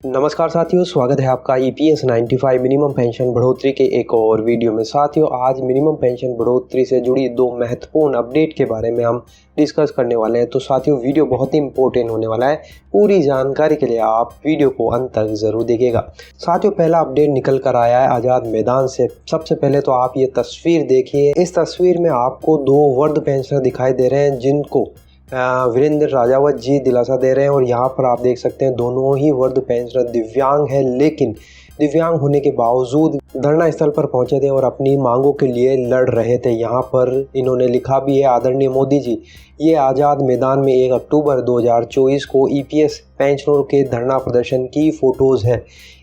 नमस्कार साथियों, स्वागत है आपका ईपीएस 95 मिनिमम पेंशन बढ़ोतरी के एक और वीडियो में। साथियों, आज मिनिमम पेंशन बढ़ोतरी से जुड़ी दो महत्वपूर्ण अपडेट के बारे में हम डिस्कस करने वाले हैं। तो साथियों, वीडियो बहुत ही इंपॉर्टेंट होने वाला है। पूरी जानकारी के लिए आप वीडियो को अंत तक जरूर देखिएगा। साथियों, पहला अपडेट निकल कर आया है आज़ाद मैदान से। सबसे पहले तो आप ये तस्वीर देखिए। इस तस्वीर में आपको दो वृद्ध पेंशनर दिखाई दे रहे हैं जिनको वीरेंद्र राजावत जी दिलासा दे रहे हैं। और यहाँ पर आप देख सकते हैं दोनों ही वृद्ध पेंशनर दिव्यांग हैं, लेकिन दिव्यांग होने के बावजूद धरना स्थल पर पहुंचे थे और अपनी मांगों के लिए लड़ रहे थे। यहाँ पर इन्होंने लिखा भी है, आदरणीय मोदी जी, ये आज़ाद मैदान में 1 अक्टूबर 2024 को ईपीएस पेंशनरों के धरना प्रदर्शन की फोटोज़ है।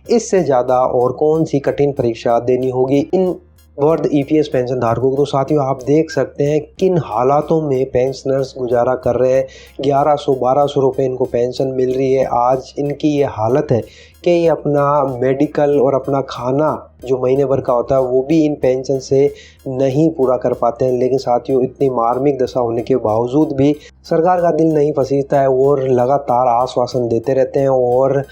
इससे ज़्यादा और कौन सी कठिन परीक्षा देनी होगी इन वृद्ध ईपीएस पेंशन धारकों को। तो साथियों, आप देख सकते हैं किन हालातों में पेंशनर्स गुजारा कर रहे हैं। 1100-1200 रुपये इनको पेंशन मिल रही है। आज इनकी ये हालत है कि ये अपना मेडिकल और अपना खाना जो महीने भर का होता है वो भी इन पेंशन से नहीं पूरा कर पाते हैं। लेकिन साथियों, इतनी मार्मिक दशा होने के बावजूद भी सरकार का दिल नहीं फसीता है और लगातार आश्वासन देते रहते हैं और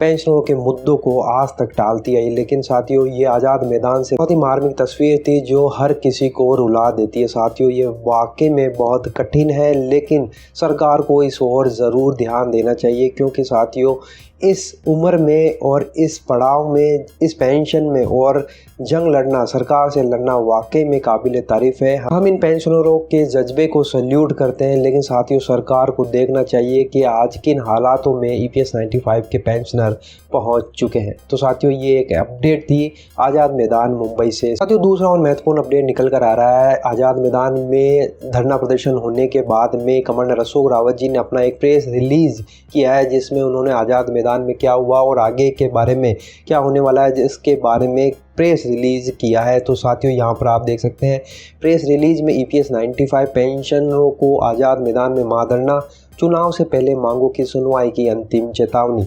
पेंशनरों के मुद्दों को आज तक टालती आई। लेकिन साथियों, ये आज़ाद मैदान से बहुत ही मार्मिक तस्वीर थी जो हर किसी को रुला देती है। साथियों, ये वाकई में बहुत कठिन है, लेकिन सरकार को इस ओर ज़रूर ध्यान देना चाहिए, क्योंकि साथियों इस उम्र में और इस पड़ाव में, इस पेंशन में और जंग लड़ना, सरकार से लड़ना वाकई में काबिल तारीफ है। हम इन पेंशनरों के जज्बे को सल्यूट करते हैं, लेकिन साथियों सरकार को देखना चाहिए कि आज किन हालातों में ईपीएस 95 के पेंशनर पहुंच चुके हैं। तो साथियों, ये एक अपडेट थी आज़ाद मैदान मुंबई से। साथियों, दूसरा और महत्वपूर्ण अपडेट निकल कर आ रहा है। आज़ाद मैदान में धरना प्रदर्शन होने के बाद में कमांडर अशोक रावत जी ने अपना एक प्रेस रिलीज किया है, जिसमें उन्होंने आज़ाद मैदान में क्या हुआ और आगे के बारे में क्या होने वाला है जिसके बारे में प्रेस रिलीज किया है। तो साथियों, यहाँ पर आप देख सकते हैं प्रेस रिलीज में ईपीएस 95 पेंशनरों को आज़ाद मैदान में धरना, चुनाव से पहले मांगों की सुनवाई की अंतिम चेतावनी।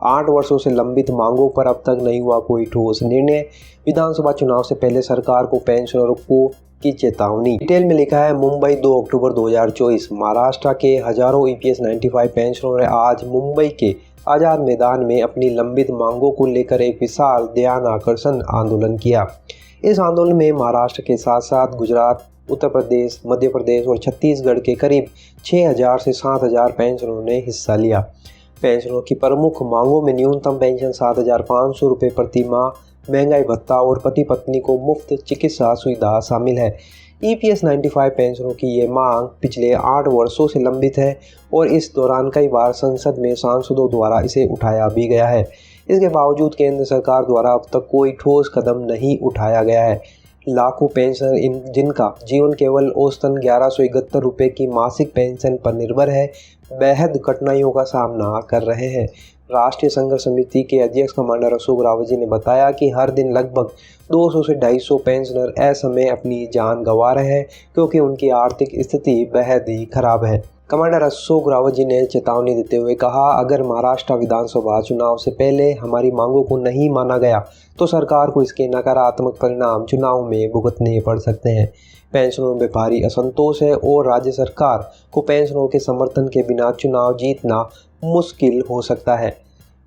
8 वर्षों से लंबित मांगों पर अब तक नहीं हुआ कोई ठोस निर्णय। विधानसभा चुनाव से पहले सरकार को पेंशनरों को की चेतावनी। डिटेल में लिखा है, मुंबई 2 अक्टूबर 2024। महाराष्ट्र के हजारों ईपीएस 95 पेंशनरों ने आज मुंबई के आज़ाद मैदान में अपनी लंबित मांगों को लेकर एक विशाल ध्यान आकर्षण आंदोलन किया। इस आंदोलन में महाराष्ट्र के साथ साथ गुजरात, उत्तर प्रदेश, मध्य प्रदेश और छत्तीसगढ़ के करीब 6000 से 7000 पेंशनरों ने हिस्सा लिया। पेंशनरों की प्रमुख मांगों में न्यूनतम पेंशन 7500 रुपये प्रति माह, महंगाई भत्ता और पति पत्नी को मुफ्त चिकित्सा सुविधा शामिल है। ईपीएस 95 पेंशनरों की ये मांग पिछले 8 वर्षों से लंबित है और इस दौरान कई बार संसद में सांसदों द्वारा इसे उठाया भी गया है। इसके बावजूद केंद्र सरकार द्वारा अब तक कोई ठोस कदम नहीं उठाया गया है। लाखों पेंशनर जिनका जीवन केवल औसतन 1171 रुपये की मासिक पेंशन पर निर्भर है, बेहद कठिनाइयों का सामना कर रहे हैं। राष्ट्रीय संघर्ष समिति के अध्यक्ष कमांडर अशोक रावत जी ने बताया कि हर दिन लगभग 200 से 250 पेंशनर असमय अपनी जान गंवा रहे हैं, क्योंकि उनकी आर्थिक स्थिति बेहद ही खराब है। कमांडर अशोक रावत जी ने चेतावनी देते हुए कहा, अगर महाराष्ट्र विधानसभा चुनाव से पहले हमारी मांगों को नहीं माना गया तो सरकार को इसके नकारात्मक परिणाम चुनाव में भुगतने पड़ सकते हैं। पेंशनरों में भारी असंतोष है और राज्य सरकार को पेंशनरों के समर्थन के बिना चुनाव जीतना मुश्किल हो सकता है।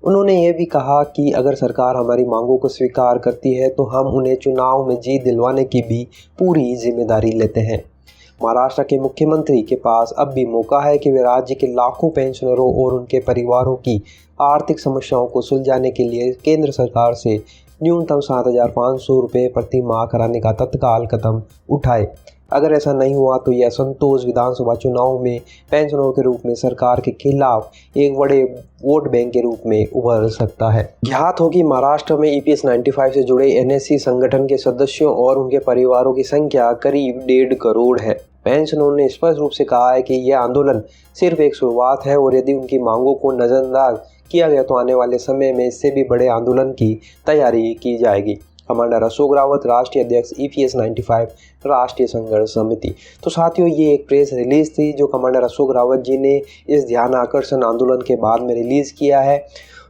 उन्होंने ये भी कहा कि अगर सरकार हमारी मांगों को स्वीकार करती है तो हम उन्हें चुनाव में जीत दिलवाने की भी पूरी जिम्मेदारी लेते हैं। महाराष्ट्र के मुख्यमंत्री के पास अब भी मौका है कि वे राज्य के लाखों पेंशनरों और उनके परिवारों की आर्थिक समस्याओं को सुलझाने के लिए केंद्र सरकार से न्यूनतम 7500 रुपये प्रति माह कराने का तत्काल कदम उठाए। अगर ऐसा नहीं हुआ तो यह असंतोष विधानसभा चुनाव में पेंशनरों के रूप में सरकार के खिलाफ एक बड़े वोट बैंक के रूप में उभर सकता है। ज्ञात हो कि महाराष्ट्र में ईपीएस 95 से जुड़े एनएससी संगठन के सदस्यों और उनके परिवारों की संख्या करीब 1.5 करोड़ है। पेंशनरों ने स्पष्ट रूप से कहा है कि यह आंदोलन सिर्फ एक शुरुआत है और यदि उनकी मांगों को नजरअंदाज किया गया तो आने वाले समय में इससे भी बड़े आंदोलन की तैयारी की जाएगी। कमांडर अशोक रावत, राष्ट्रीय अध्यक्ष ईपीएस 95 राष्ट्रीय संघर्ष समिति। तो साथियों, ये एक प्रेस रिलीज थी जो कमांडर अशोक रावत जी ने इस ध्यान आकर्षण आंदोलन के बाद में रिलीज किया है।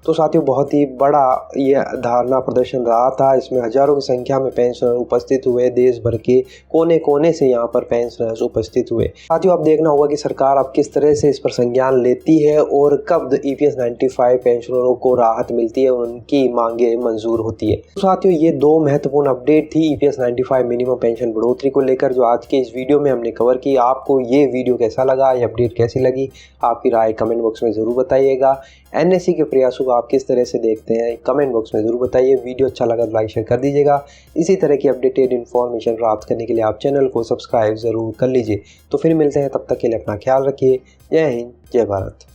तो साथियों बहुत ही बड़ा ये धरना प्रदर्शन रहा था। इसमें हजारों की संख्या में पेंशनर उपस्थित हुए, देश भर के कोने कोने से यहाँ पर पेंशनर्स उपस्थित हुए। साथियों अब देखना होगा कि सरकार अब किस तरह से इस पर संज्ञान लेती है और कब EPS 95 पेंशनरों को राहत मिलती है, उनकी मांगे मंजूर होती है। तो साथियों ये दो महत्वपूर्ण अपडेट थी EPS 95 मिनिमम पेंशन बढ़ोतरी को लेकर, जो आज के इस वीडियो में हमने कवर की। आपको ये वीडियो कैसा लगा, ये अपडेट कैसी लगी, आपकी राय कमेंट बॉक्स में ज़रूर बताइएगा। NSE के प्रयासों को आप किस तरह से देखते हैं, कमेंट बॉक्स में ज़रूर बताइए। वीडियो अच्छा लगा तो लाइक शेयर कर दीजिएगा। इसी तरह की अपडेटेड इन्फॉर्मेशन प्राप्त करने के लिए आप चैनल को सब्सक्राइब ज़रूर कर लीजिए। तो फिर मिलते हैं, तब तक के लिए अपना ख्याल रखिए। जय हिंद, जय भारत।